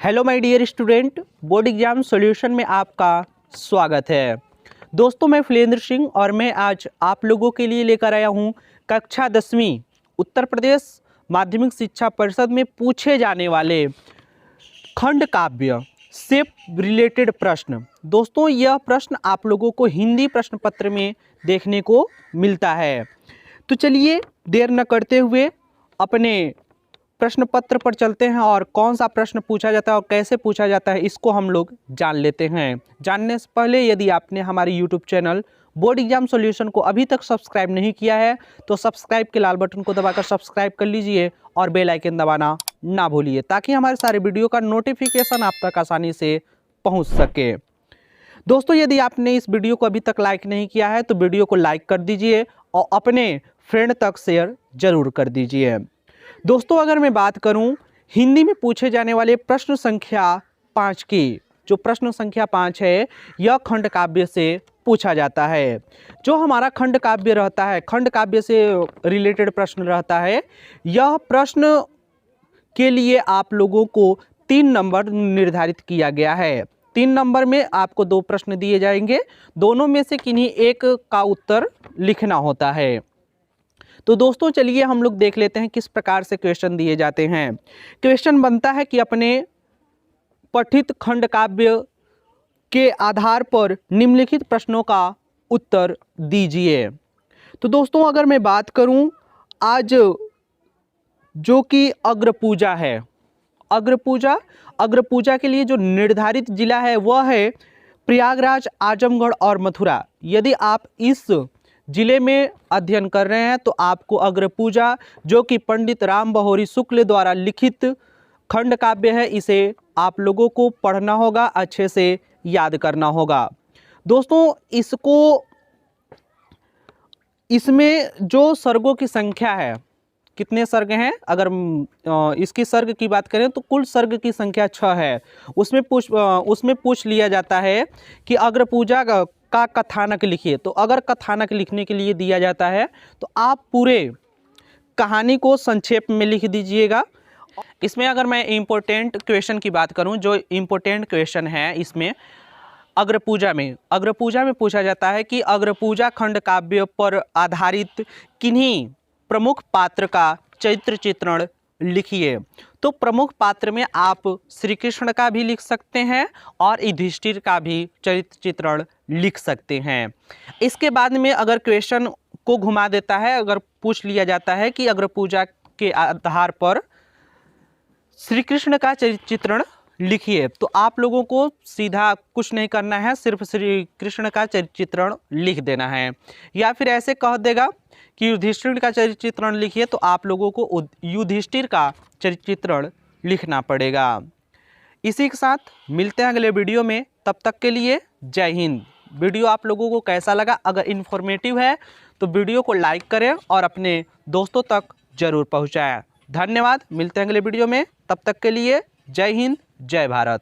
Hello my dear student, board exam solution में आपका स्वागत है। दोस्तों, मैं फुलेंद्र सिंह और मैं आज आप लोगों के लिए लेकर आया हूं कक्षा 10वीं उत्तर प्रदेश माध्यमिक शिक्षा परिषद में पूछे जाने वाले खंड काव्य से रिलेटेड प्रश्न। दोस्तों, यह प्रश्न आप लोगों को हिंदी प्रश्न पत्र में देखने को मिलता है। तो चलिए देर न करते हुए अपने प्रश्न पत्र पर चलते हैं और कौन सा प्रश्न पूछा जाता है और कैसे पूछा जाता है इसको हम लोग जान लेते हैं। जानने से पहले यदि आपने हमारे YouTube channel board exam solution को अभी तक सब्सक्राइब नहीं किया है तो सब्सक्राइब के लाल बटन को दबाकर सब्सक्राइब कर लीजिए और बेल आइकन दबाना ना भूलिए ताकि हमारे सारे वीडियो का नोटिफिकेशन आप तक आसानी से पहुँच सके। दोस्तों, यदि आपने इस वीडियो को अभी तक लाइक नहीं किया है तो वीडियो को लाइक कर दीजिए और अपने फ्रेंड तक शेयर जरूर कर दीजिए। दोस्तों, अगर मैं बात करूं हिंदी में पूछे जाने वाले प्रश्न संख्या 5 की, जो प्रश्न संख्या 5 है यह खंड काव्य से पूछा जाता है। जो हमारा खंड काव्य रहता है, खंड काव्य से रिलेटेड प्रश्न रहता है, यह प्रश्न के लिए आप लोगों को 3 नंबर निर्धारित किया गया है। 3 नंबर में आपको 2 प्रश्न दिए जाएंगे, दोनों में से किन्हीं एक का उत्तर लिखना होता है। तो दोस्तों चलिए हम लोग देख लेते हैं किस प्रकार से क्वेश्चन दिए जाते हैं। क्वेश्चन बनता है कि अपने पठित खंड काव्य के आधार पर निम्नलिखित प्रश्नों का उत्तर दीजिए। तो दोस्तों, अगर मैं बात करूं आज जो कि अग्रपूजा है, अग्रपूजा के लिए जो निर्धारित जिला है वह है प्रयागराज, आजमगढ़ और मथुरा। यदि आप इस जिले में अध्ययन कर रहे हैं तो आपको अग्रपूजा, जो कि पंडित राम बहोरी शुक्ल द्वारा लिखित खंड काव्य है, इसे आप लोगों को पढ़ना होगा, अच्छे से याद करना होगा। दोस्तों, इसमें जो सर्गों की संख्या है, कितने सर्ग हैं, अगर इसकी सर्ग की बात करें तो कुल सर्ग की संख्या 6 है। उसमें पूछ लिया जाता है कि अग्रपूजा का कथानक लिखिए। तो अगर कथानक लिखने के लिए दिया जाता है तो आप पूरे कहानी को संक्षेप में लिख दीजिएगा। इसमें अगर मैं इम्पोर्टेंट क्वेश्चन की बात करूं, जो इम्पोर्टेंट क्वेश्चन है इसमें अग्रपूजा में पूछा जाता है कि अग्रपूजा खंड काव्य पर आधारित किन्हीं प्रमुख पात्र का चरित्र चित्रण लिखिए। तो प्रमुख पात्र में आप श्री कृष्ण का भी लिख सकते हैं और युधिष्ठिर का भी चरित्र चित्रण लिख सकते हैं। इसके बाद में अगर क्वेश्चन को घुमा देता है, अगर पूछ लिया जाता है कि अग्रपूजा के आधार पर श्री कृष्ण का चरित्र चित्रण लिखिए, तो आप लोगों को सीधा कुछ नहीं करना है, सिर्फ श्री कृष्ण का चरित्र चित्रण लिख देना है। या फिर ऐसे कह देगा कि युधिष्ठिर का चरित्र चित्रण लिखिए, तो आप लोगों को युधिष्ठिर का चरित्र चित्रण लिखना पड़ेगा। इसी के साथ मिलते हैं अगले वीडियो में, तब तक के लिए जय हिंद। वीडियो आप लोगों को कैसा लगा? अगर इन्फॉर्मेटिव है तो वीडियो को लाइक करें और अपने दोस्तों तक जरूर पहुँचाएं। धन्यवाद, मिलते हैं अगले वीडियो में, तब तक के लिए जय हिंद, जय भारत।